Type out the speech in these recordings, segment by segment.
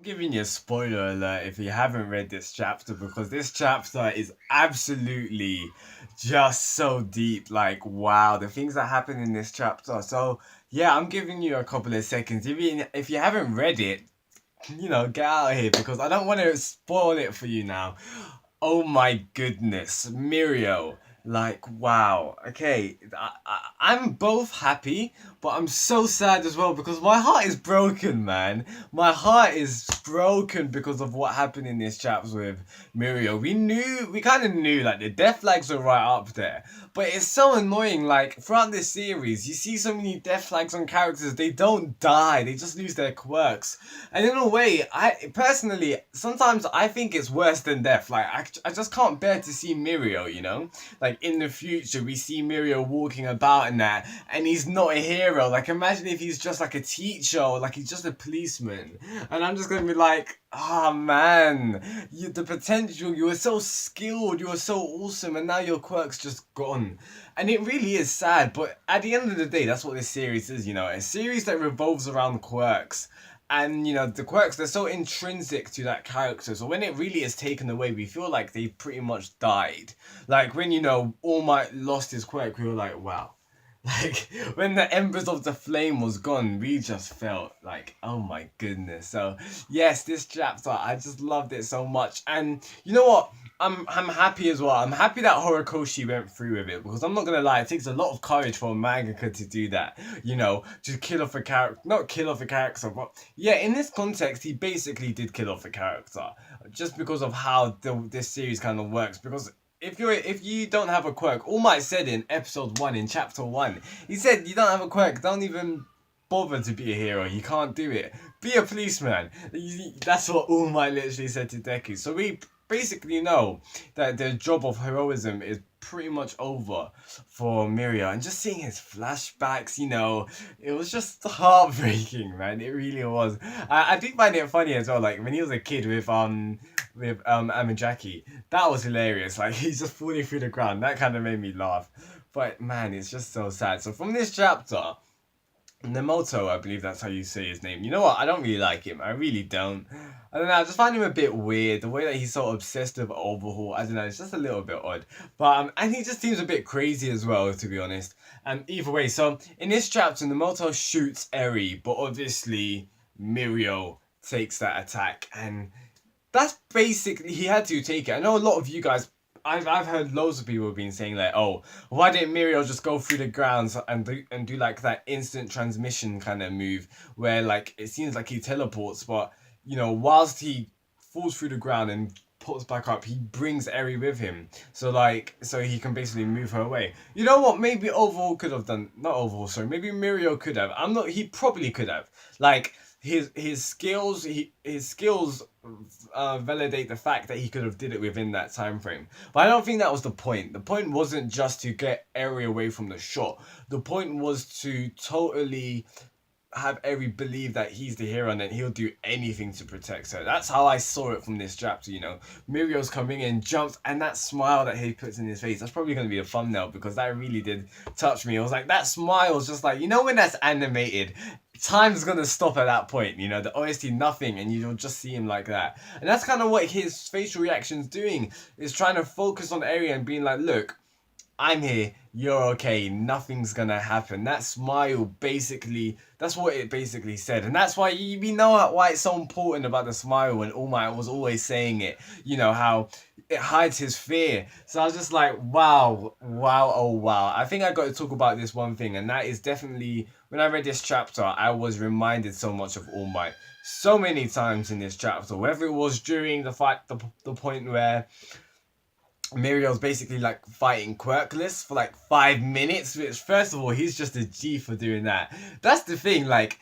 Giving you a spoiler alert if you haven't read this chapter because this chapter is absolutely just so deep. Like, wow, the things that happen in this chapter. So, yeah, I'm giving you a couple of seconds. If you haven't read it, get out of here because I don't want to spoil it for you now. Oh my goodness, Mirio. Like, wow. Okay, I'm both happy, but I'm so sad as well because my heart is broken, man. My heart is broken because of what happened in this chapter with Mirio. We kind of knew, like, the death flags were right up there. But it's so annoying, like, throughout this series, you see so many death flags on characters, they don't die, they just lose their quirks. And in a way, personally, sometimes I think it's worse than death. Like, I just can't bear to see Mirio, Like, in the future, we see Mirio walking about and that, and he's not a hero. Like, imagine if he's just like a teacher or like he's just a policeman. And I'm just gonna be like, oh man, the potential, you were so skilled, you were so awesome, and now your quirk's just gone. And it really is sad, but at the end of the day, that's what this series is, a series that revolves around quirks. And the quirks, they're so intrinsic to that character, so when it really is taken away, we feel like they pretty much died. Like when All Might lost his quirk, we were like, wow. Like when the embers of the flame was gone, we just felt like, oh my goodness. So yes, this chapter, I just loved it so much. And you know what? I'm happy as well. I'm happy that Horikoshi went through with it because I'm not gonna lie, it takes a lot of courage for a mangaka to do that. To kill off a character, not kill off a character, but yeah, in this context, he basically did kill off a character just because of how this series kind of works. Because if you don't have a quirk, All Might said in episode 1 in chapter 1, he said you don't have a quirk, don't even bother to be a hero. You can't do it. Be a policeman. That's what All Might literally said to Deku. So we basically know that the job of heroism is pretty much over for Mirio. And just seeing his flashbacks, it was just heartbreaking, man. It really was. I do find it funny as well. Like when he was a kid with Amajaki, that was hilarious. Like he's just falling through the ground. That kind of made me laugh. But man, it's just so sad. So from this chapter, Nemoto, I believe that's how you say his name. You know what? I don't really like him. I really don't. I don't know. I just find him a bit weird. The way that he's so obsessed with Overhaul, I don't know. It's just a little bit odd. But and he just seems a bit crazy as well, to be honest. Either way, so in this chapter, Nemoto shoots Eri, but obviously Mirio takes that attack, and that's basically he had to take it. I know a lot of you guys. I've heard loads of people been saying like, oh, why didn't Mirio just go through the grounds and do like that instant transmission kind of move where like it seems like he teleports, but whilst he falls through the ground and pops back up, he brings Eri with him, so he can basically move her away. You know what? Maybe Overhaul could have done, not Overhaul, sorry. Maybe Mirio could have. I'm not. He probably could have. Like his skills, his skills validate the fact that he could have did it within that time frame. But I don't think that was the point. The point wasn't just to get Eri away from the shot. The point was to totally have Eri believe that he's the hero and that he'll do anything to protect her. That's how I saw it from this chapter, Mirio's coming in, jumps, and that smile that he puts in his face, that's probably going to be a thumbnail because that really did touch me. It was like, that smile is just like, when that's animated, time's going to stop at that point, the OST nothing, and you'll just see him like that. And that's kind of what his facial reaction's doing, is trying to focus on Eri and being like, look, I'm here, you're okay, nothing's gonna happen. That smile basically, that's what it basically said. And that's why we know why it's so important about the smile when All Might was always saying it. How it hides his fear. So I was just like, wow, wow, oh wow. I think I got to talk about this one thing, and that is definitely, when I read this chapter, I was reminded so much of All Might. So many times in this chapter, whether it was during the fight, the point where Mirio's basically like fighting Quirkless for like 5 minutes, which first of all, he's just a G for doing that. That's the thing, like,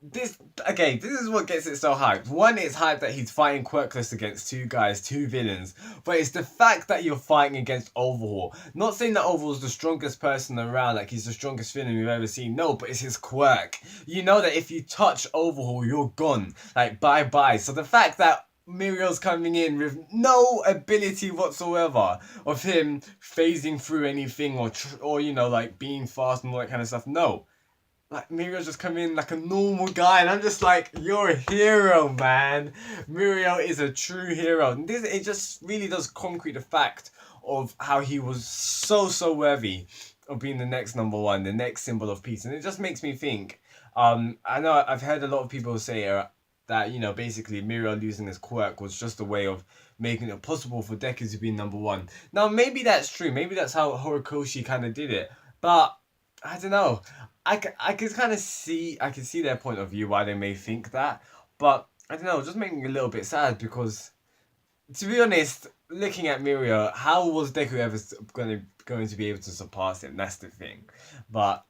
this is what gets it so hyped. One, it's hyped that he's fighting Quirkless against two guys, two villains, but it's the fact that you're fighting against Overhaul. Not saying that Overhaul's the strongest person around, like he's the strongest villain we've ever seen, no, but it's his quirk. You know that if you touch Overhaul, you're gone, like bye bye. So the fact that Mirio's coming in with no ability whatsoever of him phasing through anything or like being fast and all that kind of stuff. No, like Mirio just come in like a normal guy, and I'm just like, you're a hero, man. Mirio is a true hero. And this, it just really does concrete the fact of how he was so worthy of being the next number one, the next symbol of peace. And it just makes me think. I know I've heard a lot of people say that, you know, basically Mirio losing his quirk was just a way of making it possible for Deku to be number one. Now maybe that's true. Maybe that's how Horikoshi kind of did it. But I don't know. I can kind of see, I can see their point of view why they may think that, but I don't know, it just makes me a little bit sad because, to be honest, looking at Mirio, how was Deku ever going to be able to surpass him? That's the thing, but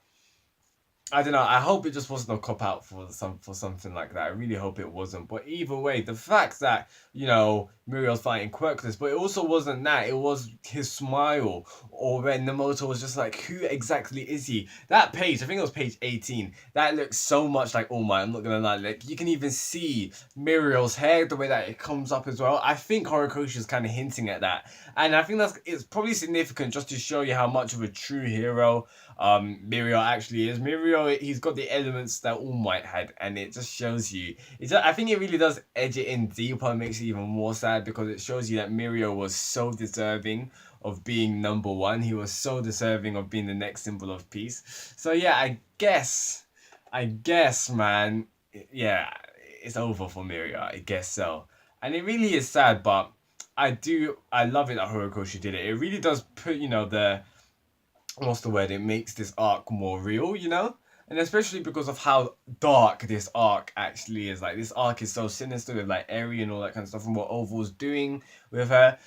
I don't know. I hope it just wasn't a cop out for something like that. I really hope it wasn't. But either way, the fact that, you know, Muriel's fighting quirkless, but it also wasn't that. It was his smile, or when Namoto was just like, "Who exactly is he?" That page, I think it was page 18. That looks so much like All Might. I'm not gonna lie. Like you can even see Muriel's hair, the way that it comes up as well. I think Horikoshi is kind of hinting at that, and I think it's probably significant just to show you how much of a true hero Mirio actually is. Mirio, he's got the elements that All Might had, and it just shows you. I think it really does edge it in deeper and makes it even more sad because it shows you that Mirio was so deserving of being number one. He was so deserving of being the next symbol of peace. So yeah, I guess, man, yeah, it's over for Mirio. I guess so, and it really is sad, but I love it that Horikoshi did it. It really does put, you know, what's the word? It makes this arc more real, you know? And especially because of how dark this arc actually is. Like, this arc is so sinister with, like, Eri and all that kind of stuff and what Oval's doing with her.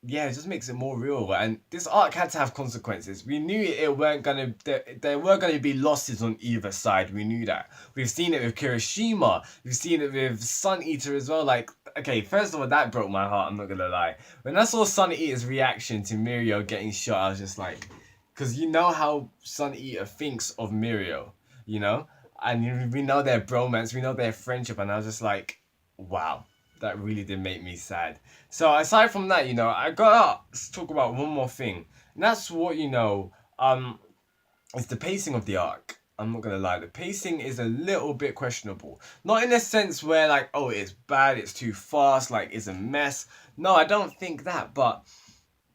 Yeah, it just makes it more real. And this arc had to have consequences. We knew it weren't gonna, there were gonna be losses on either side. We knew that. We've seen it with Kirishima. We've seen it with Sun Eater as well. Like, okay, first of all, that broke my heart, I'm not gonna lie. When I saw Sun Eater's reaction to Mirio getting shot, I was just like, because you know how Sun Eater thinks of Mirio, you know? And we know their bromance, we know their friendship, and I was just like, wow, that really did make me sad. So aside from that, you know, I gotta talk about one more thing. And that's what, you know, it's the pacing of the arc. I'm not gonna lie, the pacing is a little bit questionable. Not in a sense where like, oh, it's bad, it's too fast, like it's a mess. No, I don't think that, but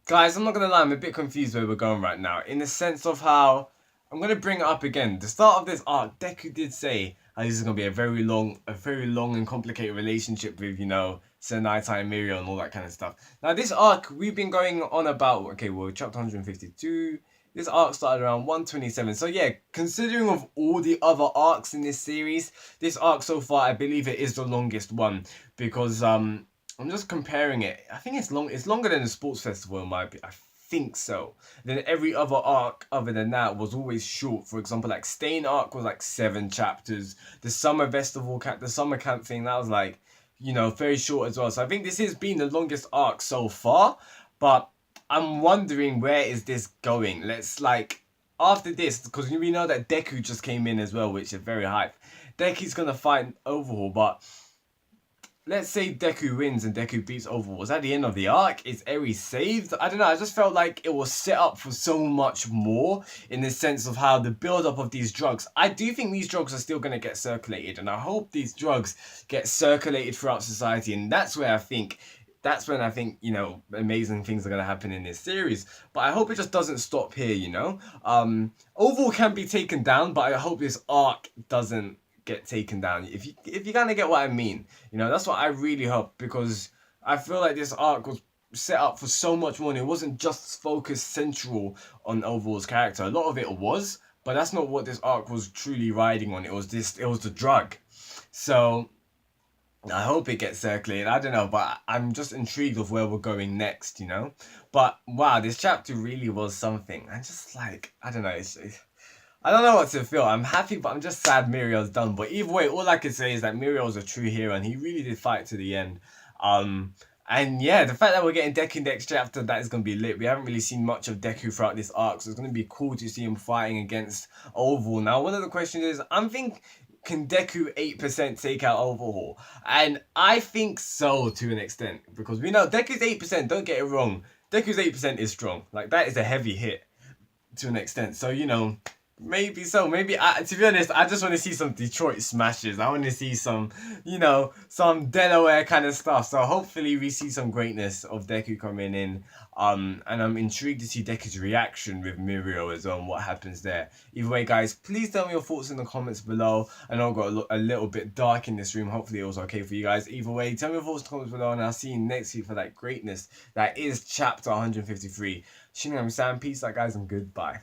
guys, I'm not gonna lie, I'm a bit confused where we're going right now. In the sense of how, I'm gonna bring it up again. The start of this arc, Deku did say this is gonna be a very long and complicated relationship with, you know, Senaita and Mirio and all that kind of stuff. Now this arc, we've been going on about, okay, well, chapter 152. This arc started around 127. So yeah, considering of all the other arcs in this series, this arc so far, I believe it is the longest one. Because I'm just comparing it. I think it's long. It's longer than the sports festival in my opinion. I think so. Then every other arc other than that was always short. For example, like Stain arc was like 7 chapters. The summer festival camp, the summer camp thing, that was like, you know, very short as well. So I think this has been the longest arc so far. But I'm wondering, where is this going? Let's like, after this, because we know that Deku just came in as well, which is very hype. Deku's gonna fight Overhaul, but let's say Deku wins and Deku beats Overhaul. Is that the end of the arc? Is Eri saved? I don't know. I just felt like it was set up for so much more in the sense of how the build-up of these drugs. I do think these drugs are still going to get circulated, and I hope these drugs get circulated throughout society, and that's when I think, you know, amazing things are going to happen in this series. But I hope it just doesn't stop here, you know? Overhaul can be taken down, but I hope this arc doesn't get taken down. If you kind of get what I mean, you know, that's what I really hope, because I feel like this arc was set up for so much more, and it wasn't just focused central on Overhaul's character. A lot of it was, but that's not what this arc was truly riding on. It was the drug. So I hope it gets circulated. I don't know, but I'm just intrigued of where we're going next, you know. But wow, this chapter really was something. I'm just like, I don't know, I don't know what to feel. I'm happy, but I'm just sad Mirio's done. But either way, all I can say is that Mirio's a true hero, and he really did fight to the end. And yeah, the fact that we're getting Deku next chapter, that is going to be lit. We haven't really seen much of Deku throughout this arc, so it's going to be cool to see him fighting against Overhaul. Now, one of the questions is, I'm thinking, can Deku 8% take out Overhaul? And I think so, to an extent, because we know Deku's 8%, don't get it wrong. Deku's 8% is strong. Like, that is a heavy hit to an extent. So, you know, Maybe so. Maybe to be honest, I just want to see some Detroit smashes. I want to see some, some Delaware kind of stuff. So hopefully we see some greatness of Deku coming in. And I'm intrigued to see Deku's reaction with Mirio as well and what happens there. Either way, guys, please tell me your thoughts in the comments below. I know I got a little bit dark in this room. Hopefully it was okay for you guys. Either way, tell me your thoughts in the comments below, and I'll see you next week for that greatness that is chapter 153. Shinigami Sam, peace out, guys, and goodbye.